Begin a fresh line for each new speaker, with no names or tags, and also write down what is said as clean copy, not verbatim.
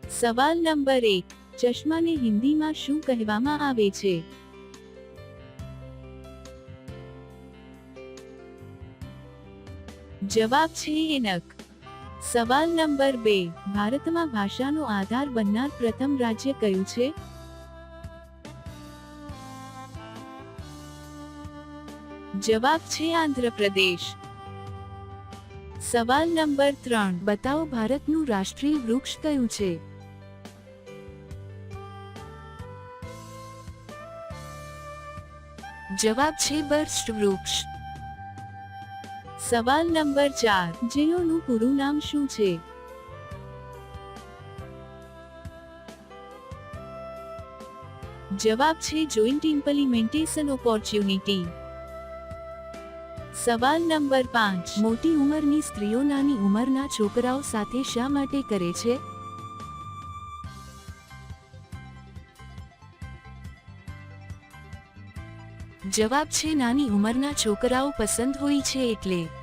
સવાલ નંબર 1, ચશ્માને હિન્દીમાં શું કહેવામાં આવે છે? જવાબ છે એનક. સવાલ નંબર 2, ભારતમાં ભાષાનો આધાર બનનાર પ્રથમ રાજ્ય કયું છે? જવાબ છે આંધ્રપ્રદેશ. સવાલ નંબર 3, બતાવો ભારતનું રાષ્ટ્રીય વૃક્ષ કયું છે? જવાબ છે બર્ચ વૃક્ષ. સવાલ નંબર 4, જીઓનું પૂરું નામ શું છે? જવાબ છે જોઈન્ટ ઇમ્પ્લિમેન્ટેશન ઓપોર્ચ્યુનિટી. સવાલ નંબર 5, મોટી ઉંમરની સ્ત્રીઓ નાની ઉંમરના છોકરાઓ સાથે શા માટે કરે છે? જવાબ છે નાની ઉંમરના છોકરાઓ પસંદ હોય છે એટલે.